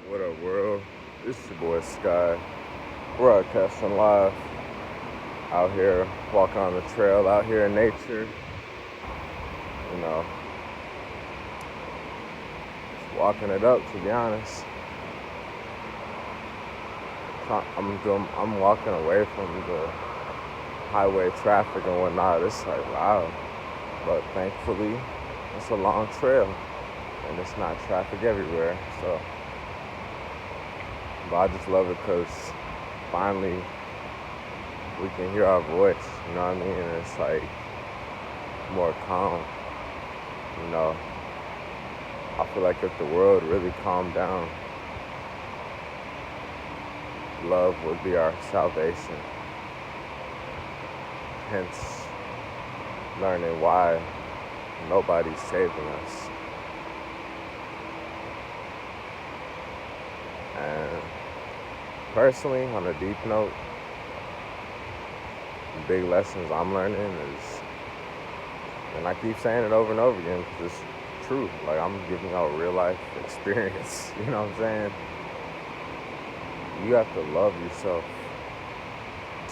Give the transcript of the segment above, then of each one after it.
What up, world? This is your boy Sky, broadcasting live out here, walking on the trail out here in nature. You know, just walking it up. To be honest, I'm walking away from the highway traffic and whatnot. It's like wow, but thankfully, it's a long trail and it's not traffic everywhere. So, but I just love it because finally we can hear our voice. You know what I mean? And it's like more calm. You know, I feel like if the world really calmed down, love would be our salvation. Hence, learning why nobody's saving us. And personally, on a deep note, the big lessons I'm learning is, and I keep saying it over and over again because it's true. Like I'm giving y'all real life experience. You know what I'm saying? You have to love yourself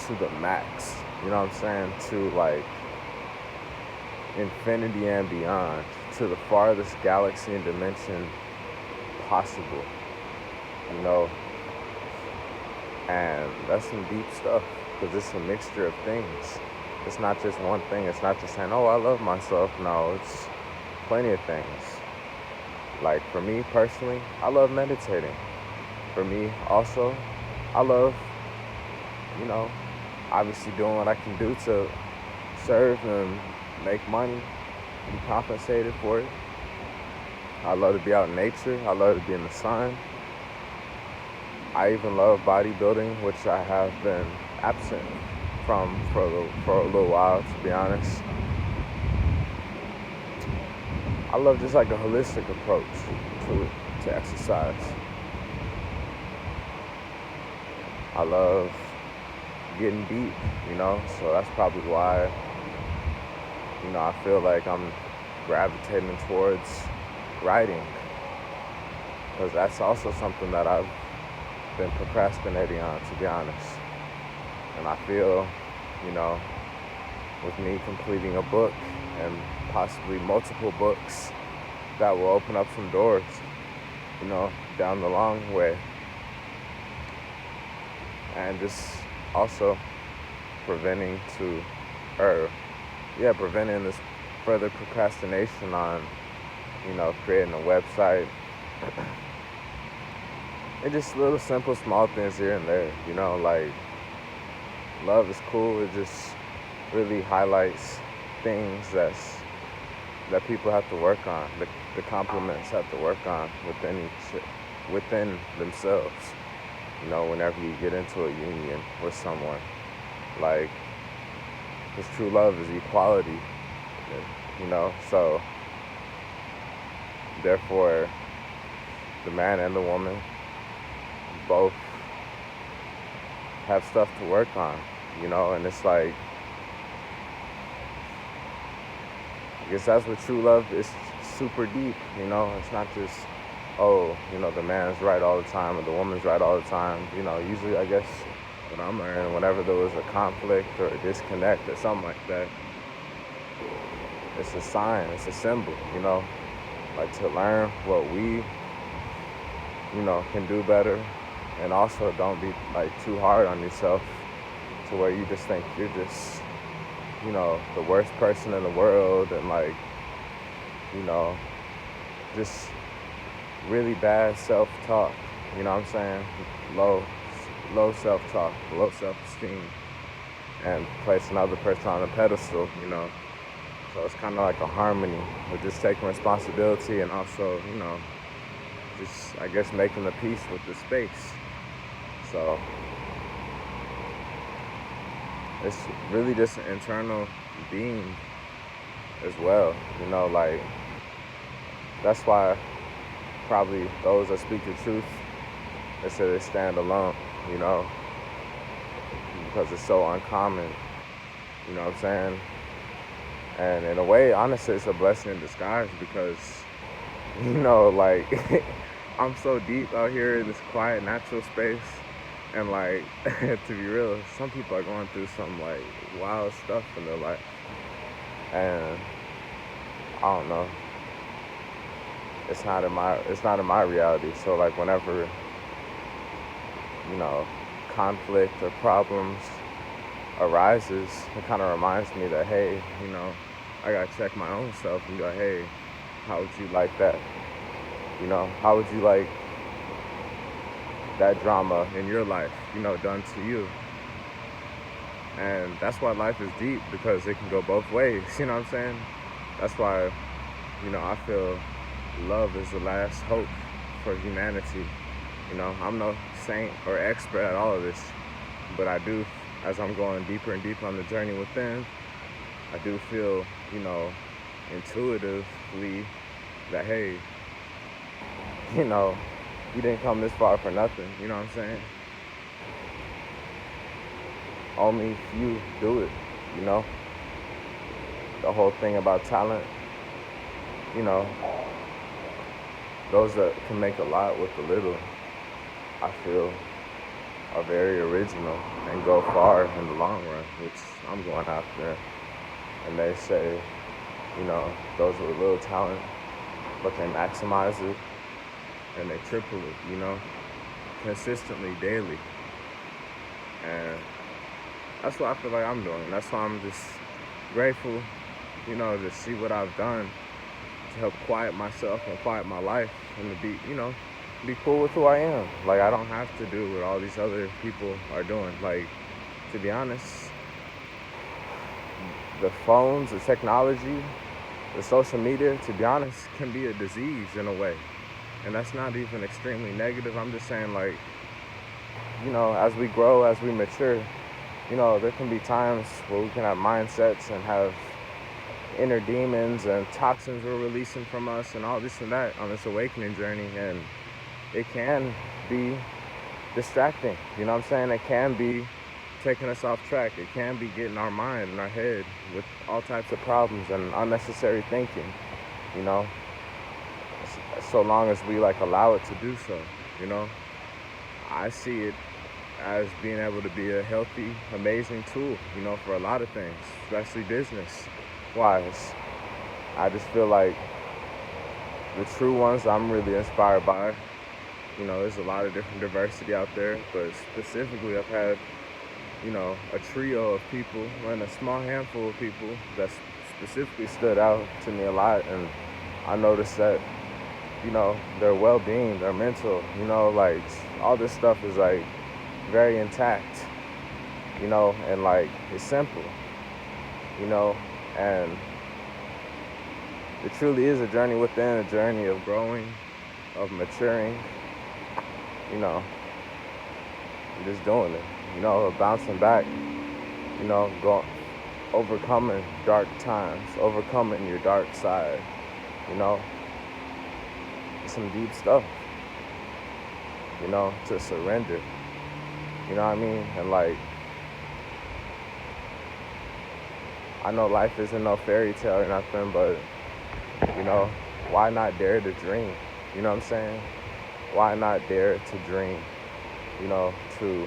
to the max. You know what I'm saying? To like infinity and beyond, to the farthest galaxy and dimension possible. You know, and that's some deep stuff because it's a mixture of things. It's not just one thing. It's not just saying, "Oh, I love myself." No, it's plenty of things. Like for me personally, I love meditating. For me also, I love, you know, obviously doing what I can do to serve and make money, be compensated for it. I love to be out in nature. I love to be in the sun. I even love bodybuilding, which I have been absent from for a little while, to be honest. I love just like a holistic approach to exercise. I love getting deep, you know, so that's probably why, you know, I feel like I'm gravitating towards writing, because that's also something that I've been procrastinating on, to be honest. And I feel, you know, with me completing a book and possibly multiple books, that will open up some doors, you know, down the long way. And just also preventing to, or preventing this further procrastination on, you know, creating a website. And just little simple small things here and there, you know, like love is cool. It just really highlights things that people have to work on. The compliments have to work on within themselves. You know, whenever you get into a union with someone, like, because true love is equality. You know, so therefore, the man and the woman both have stuff to work on. You know, and it's like, I guess that's what true love is, super deep, you know. It's not just, oh, you know, the man's right all the time or the woman's right all the time. You know, usually I guess what I'm learning, whenever there was a conflict or a disconnect or something like that, it's a sign, it's a symbol, you know, like to learn what we, you know, can do better. And also don't be like too hard on yourself to where you just think you're just, you know, the worst person in the world, and like, you know, just really bad self-talk. You know what I'm saying? Low self-talk, low self-esteem, and place another person on a pedestal. You know, so it's kind of like a harmony with just taking responsibility and also, you know, just I guess making the peace with the space. So it's really just an internal being as well. You know, like that's why probably those that speak the truth, they say they stand alone. You know, because it's so uncommon. You know what I'm saying? And in a way, honestly, it's a blessing in disguise because, you know, like I'm so deep out here in this quiet, natural space. And like, to be real, some people are going through some like wild stuff in their life. And I don't know. It's not in my reality. So like whenever, you know, conflict or problems arises, it kind of reminds me that, hey, I gotta check my own self and go, hey, how would you like that? How would you like that drama in your life, done to you? And that's why life is deep, because it can go both ways. You know what I'm saying? That's why, I feel love is the last hope for humanity. I'm no saint or expert at all of this, but I do, as I'm going deeper and deeper on the journey within, I do feel, intuitively that, hey, you didn't come this far for nothing. You know what I'm saying? Only few do it, you know? The whole thing about talent, you know, those that can make a lot with a little, I feel, are very original and go far in the long run, which I'm going after. And they say, those with little talent, but they maximize it and they triple it, consistently, daily. And that's what I feel like I'm doing. That's why I'm just grateful, to see what I've done to help quiet myself and quiet my life, and to be cool with who I am. Like, I don't have to do what all these other people are doing. Like, to be honest, the phones, the technology, the social media, to be honest, can be a disease in a way. And that's not even extremely negative. I'm just saying, like, as we grow, as we mature, there can be times where we can have mindsets and have inner demons and toxins we're releasing from us and all this and that on this awakening journey. And it can be distracting. You know what I'm saying? It can be taking us off track. It can be getting our mind and our head with all types of problems and unnecessary thinking, you know, so long as we like allow it to do so, you know. I see it as being able to be a healthy, amazing tool, for a lot of things, especially business wise. I just feel like the true ones I'm really inspired by, there's a lot of different diversity out there, but specifically I've had, a trio of people and a small handful of people that specifically stood out to me a lot. And I noticed that, their well-being, their mental, like all this stuff is like very intact, and like it's simple, and it truly is a journey within, a journey of growing, of maturing, just doing it, of bouncing back, going, overcoming dark times, overcoming your dark side, you know, some deep stuff, to surrender, you know what I mean? And like, I know life isn't no fairy tale or nothing, but, why not dare to dream? You know what I'm saying? Why not dare to dream? To,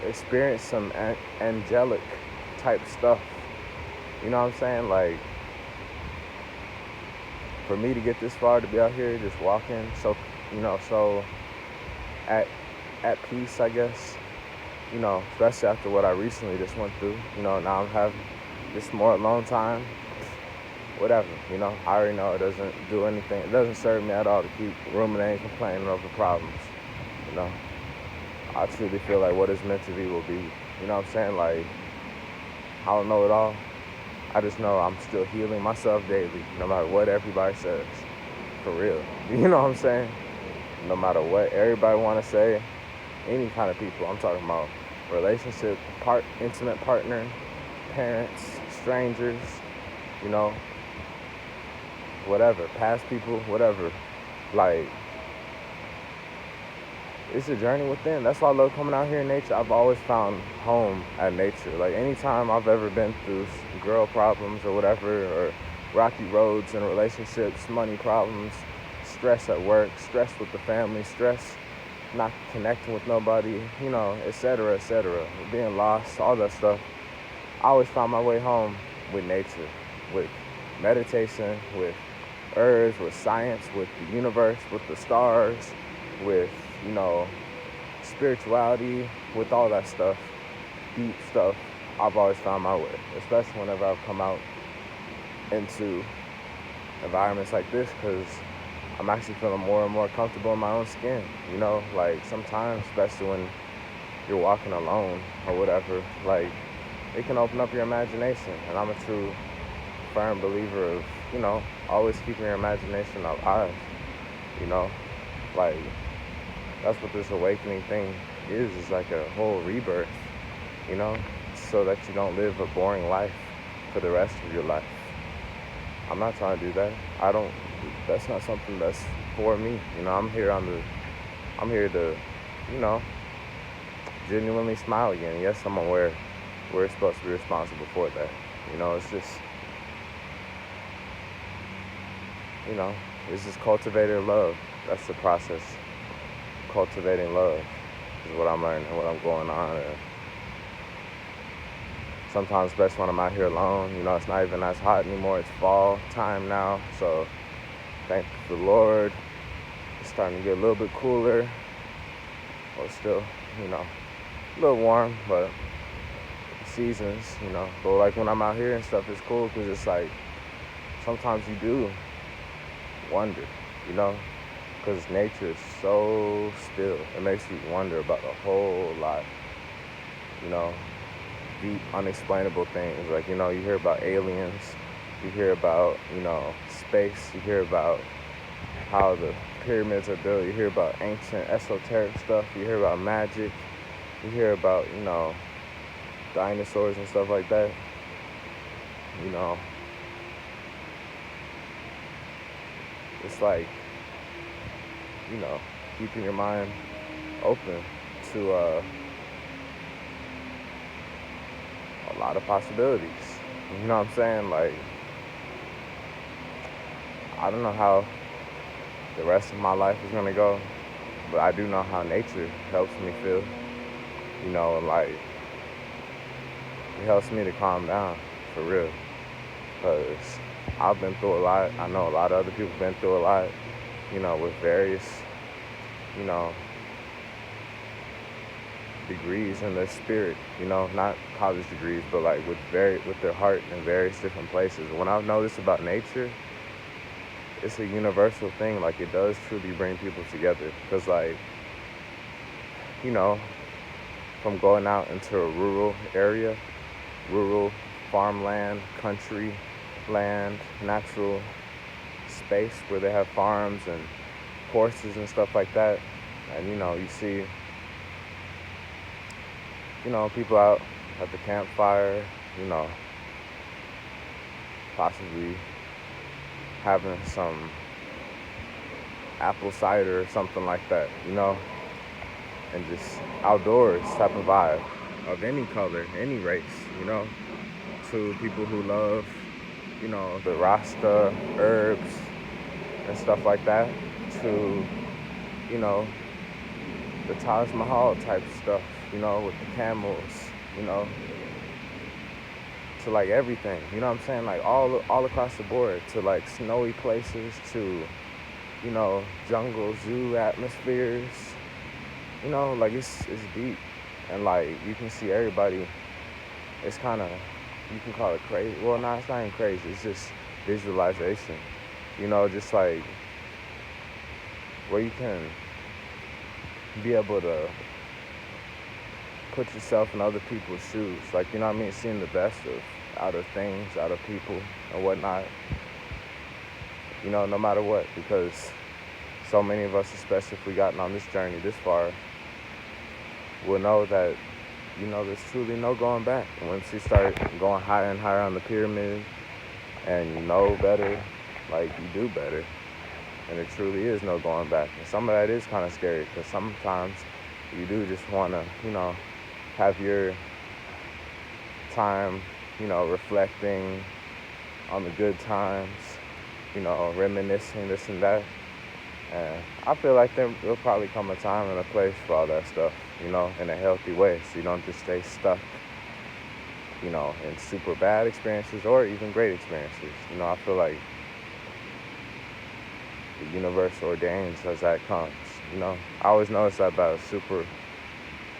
experience some angelic type stuff. You know what I'm saying? Like, for me to get this far, to be out here just walking, so, so at peace, I guess, especially after what I recently just went through, now I'm having just more alone time, whatever, I already know it doesn't do anything, it doesn't serve me at all to keep ruminating, complaining over problems, I truly feel like what is meant to be will be, you know what I'm saying? Like, I don't know it all, I just know I'm still healing myself daily, no matter what everybody says, for real, you know what I'm saying? No matter what everybody want to say, any kind of people, I'm talking about relationship, intimate partner, parents, strangers, whatever, past people, whatever. Like, it's a journey within. That's why I love coming out here in nature. I've always found home at nature. Like, anytime I've ever been through girl problems or whatever, or rocky roads in relationships, money problems, stress at work, stress with the family, stress not connecting with nobody, etc., etc., being lost, all that stuff. I always found my way home with nature, with meditation, with herbs, with science, with the universe, with the stars, with, you know, spirituality, with all that stuff, deep stuff. I've always found my way, especially whenever I've come out into environments like this, because I'm actually feeling more and more comfortable in my own skin. Like sometimes, especially when you're walking alone or whatever, like it can open up your imagination. And I'm a true, firm believer of, always keeping your imagination alive. You know, like that's what this awakening thing is like a whole rebirth, you know, so that you don't live a boring life for the rest of your life. I'm not trying to do that. That's not something that's for me. I'm here to, you know, genuinely smile again. Yes, I'm aware we're supposed to be responsible for that. It's just, it's just cultivating love. That's the process. Cultivating love is what I'm learning, what I'm going on. And sometimes best when I'm out here alone. It's not even as hot anymore. It's fall time now. So thank the Lord. It's starting to get a little bit cooler. Well, still, a little warm, but seasons, But like when I'm out here and stuff, it's cool because it's like sometimes you do wonder, because nature is so still. It makes you wonder about a whole lot, deep, unexplainable things. Like, you hear about aliens, you hear about, space, you hear about how the pyramids are built, you hear about ancient esoteric stuff, you hear about magic, you hear about, dinosaurs and stuff like that. It's like, keeping your mind open to a lot of possibilities. You know what I'm saying? Like, I don't know how the rest of my life is gonna go, but I do know how nature helps me feel. And like, it helps me to calm down, for real. Because I've been through a lot. I know a lot of other people have been through a lot, with various, degrees in their spirit, not college degrees, but like with their heart in various different places. When I've noticed about nature, it's a universal thing. Like, it does truly bring people together. Because, like, from going out into a rural area, rural farmland, country land, natural space where they have farms and horses and stuff like that, and you see people out at the campfire, possibly having some apple cider or something like that, and just outdoors type of vibe of any color, any race, to people who love, the Rasta herbs and stuff like that, to, the Taj Mahal type stuff, with the camels, to like everything, what I'm saying? Like all across the board, to like snowy places, to, jungle, zoo atmospheres, like it's deep. And like you can see everybody, it's kind of, you can call it crazy. Well, no, it's not even crazy. It's just visualization, just like where you can be able to put yourself in other people's shoes. Like, seeing the best out of things, out of people and whatnot, no matter what. Because so many of us, especially if we gotten on this journey this far, will know that, there's truly no going back. And once you start going higher and higher on the pyramid and you know better, like you do better. And it truly is no going back. And some of that is kind of scary, because sometimes you do just want to, have your time, reflecting, on the good times, reminiscing this and that. And I feel like there'll probably come a time and a place for all that stuff, in a healthy way. So you don't just stay stuck, in super bad experiences or even great experiences. I feel like the universe ordains as that comes. I always notice that about super,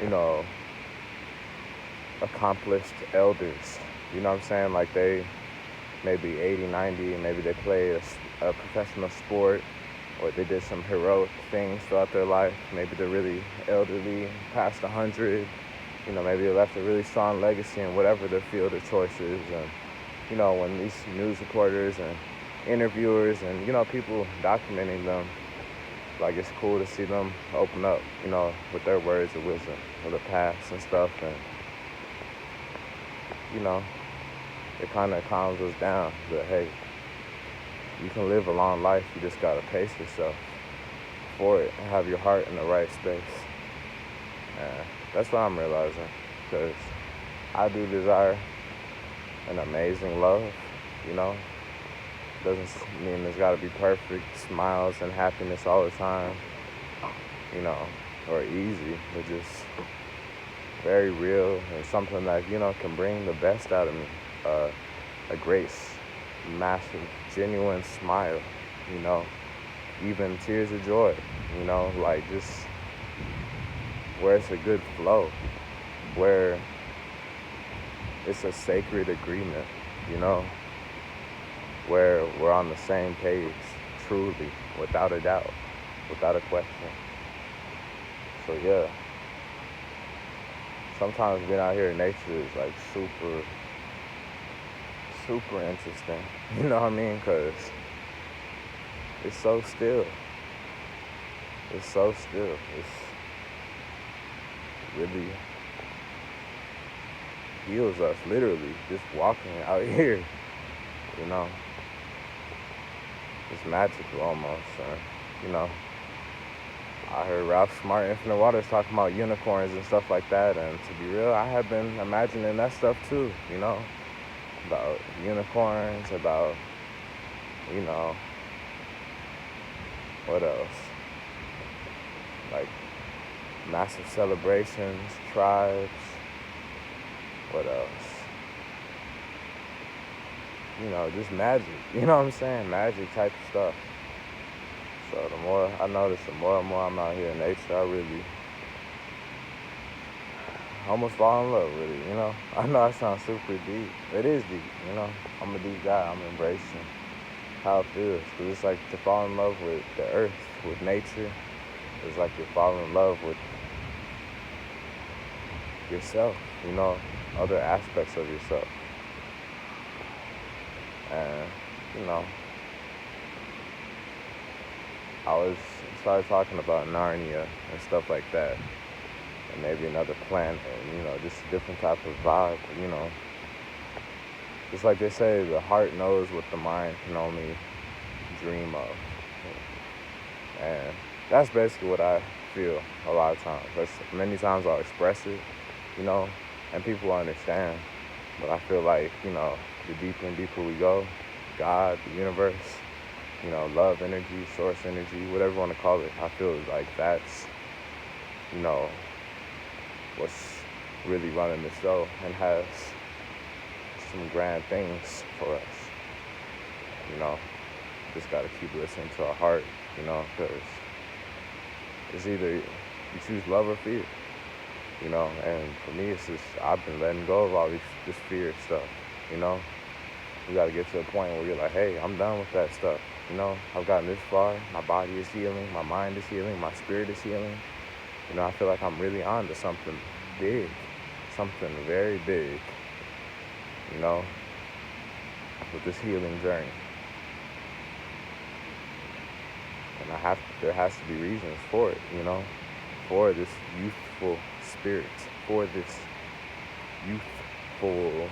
you know, accomplished elders. You know what I'm saying? Like they maybe 80, 90, and maybe they played a professional sport or they did some heroic things throughout their life. Maybe they're really elderly, past 100. Maybe they left a really strong legacy in whatever their field of choice is. And, when these news reporters and interviewers and, people documenting them, like it's cool to see them open up, with their words of wisdom of the past and stuff. And, it kind of calms us down that, hey, you can live a long life, you just got to pace yourself for it and have your heart in the right space. And that's what I'm realizing, because I do desire an amazing love, Doesn't mean it's got to be perfect, smiles and happiness all the time, or easy, but just very real and something that, can bring the best out of me. A great, massive, genuine smile, even tears of joy, like just where it's a good flow, where it's a sacred agreement, where we're on the same page, truly, without a doubt, without a question. So yeah, sometimes being out here in nature is like super interesting, you know what I mean? Because it's so still. It's so still. It's really heals us, literally, just walking out here, It's magical almost, I heard Ralph Smart, Infinite Waters, talking about unicorns and stuff like that, and to be real, I have been imagining that stuff too, about unicorns, about, what else? Like massive celebrations, tribes, what else? Just magic, you know what I'm saying? Magic type of stuff. So the more I notice, the more and more I'm out here in nature, I really almost fall in love with it, I know I sound super deep. It is deep, I'm a deep guy. I'm embracing how it feels. Because it's like to fall in love with the earth, with nature. It's like you're falling in love with yourself, other aspects of yourself. And, I was started talking about Narnia and stuff like that. And maybe another planet, and, just a different type of vibe, Just like they say, the heart knows what the mind can only dream of. And that's basically what I feel a lot of times. Many times I'll express it, and people understand. But I feel like, the deeper and deeper we go, God, the universe, love energy, source energy, whatever you want to call it, I feel like that's, what's really running the show and has some grand things for us. Just got to keep listening to our heart, because it's either you choose love or fear, and for me, it's just, I've been letting go of all this fear stuff, You got to get to a point where you're like, hey, I'm done with that stuff, I've gotten this far, my body is healing, my mind is healing, my spirit is healing, I feel like I'm really on to something big, something very big, with this healing journey. And there has to be reasons for it, for this youthful spirit, for this youthful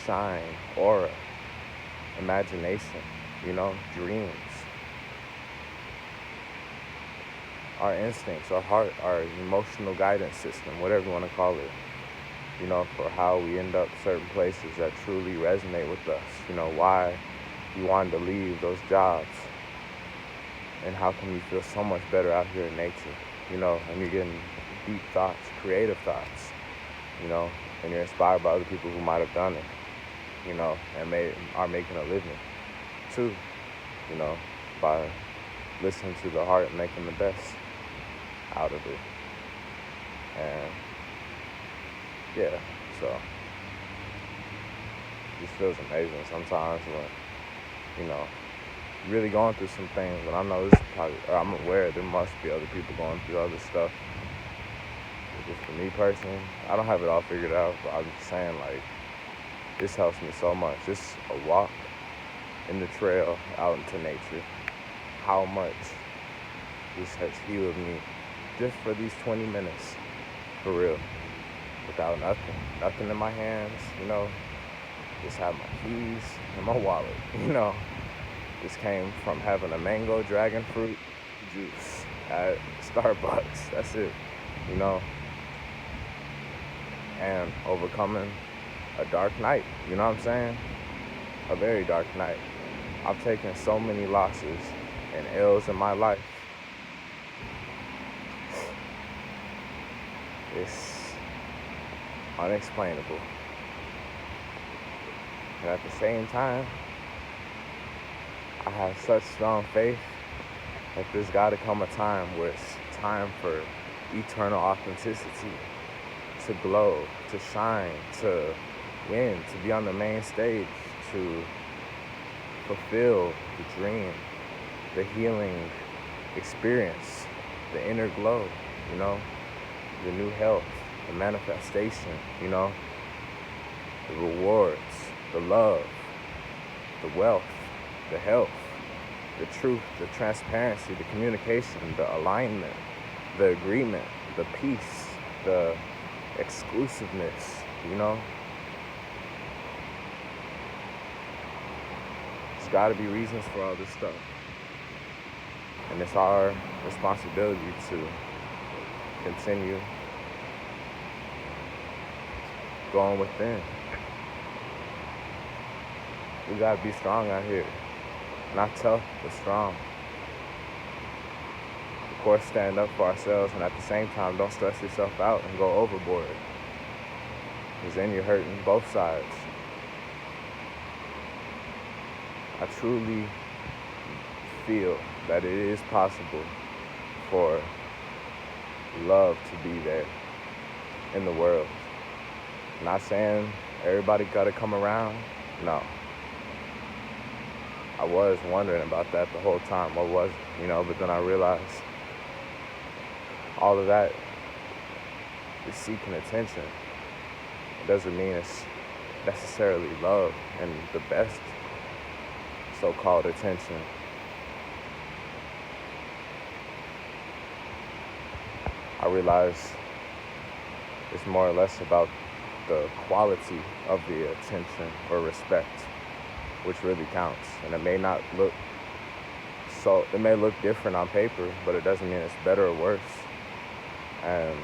shine, aura, imagination, dreams. Our instincts, our heart, our emotional guidance system, whatever you want to call it. for how we end up certain places that truly resonate with us, why you wanted to leave those jobs, and how can you feel so much better out here in nature, and you're getting deep thoughts, creative thoughts, you know, and you're inspired by other people who might have done it, and are making a living too, you know, by listening to the heart and making the best out of it. And yeah, so it just feels amazing sometimes when, really going through some things. And I know this is probably, or I'm aware there must be other people going through other stuff. But just for me personally, I don't have it all figured out, but I'm just saying, like, this helps me so much. Just a walk in the trail out into nature, how much this has healed me just for these 20 minutes, for real, without nothing in my hands, just have my keys and my wallet, This came from having a mango dragon fruit juice at Starbucks. That's it, and overcoming a dark night, you know what I'm saying? A very dark night. I've taken so many losses and L's in my life. It's unexplainable. And at the same time, I have such strong faith that there's got to come a time where it's time for eternal authenticity to glow, to shine, to win, to be on the main stage, to fulfill the dream, the healing experience, the inner glow, the new health, the manifestation, the rewards, the love, the wealth, the health, the truth, the transparency, the communication, the alignment, the agreement, the peace, the exclusiveness, There's got to be reasons for all this stuff. And it's our responsibility to continue going within. We gotta be strong out here. Not tough, but strong. Of course, stand up for ourselves, and at the same time, don't stress yourself out and go overboard. Because then you're hurting both sides. I truly feel that it is possible for love to be there in the world. Not saying everybody gotta come around, no. I was wondering about that the whole time. What was it, but then I realized all of that is seeking attention. It doesn't mean it's necessarily love and the best so-called attention. I realize it's more or less about the quality of the attention or respect, which really counts. And it may not look it may look different on paper, but it doesn't mean it's better or worse. And,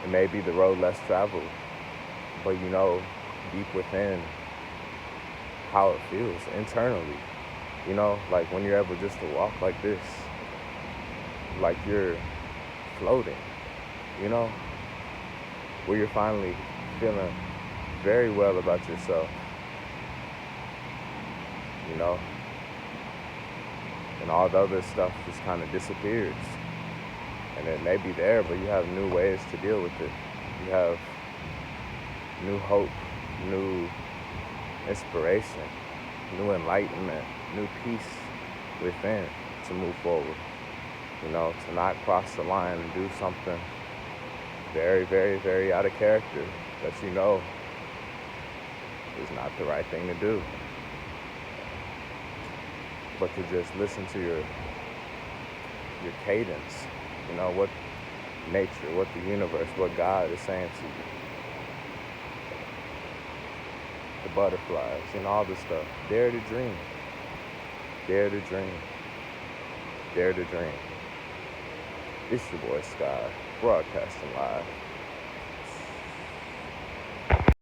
it may be the road less traveled, but deep within how it feels internally, like when you're able just to walk like this, like you're floating, where you're finally feeling very well about yourself, and all the other stuff just kind of disappears. And it may be there, but you have new ways to deal with it. You have new hope, new inspiration, new enlightenment, new peace within to move forward. To not cross the line and do something very, very, very out of character that is not the right thing to do. But to just listen to your cadence, what nature, what the universe, what God is saying to you. The butterflies, all this stuff. Dare to dream. Dare to dream. Dare to dream. It's your boy Sky, broadcasting live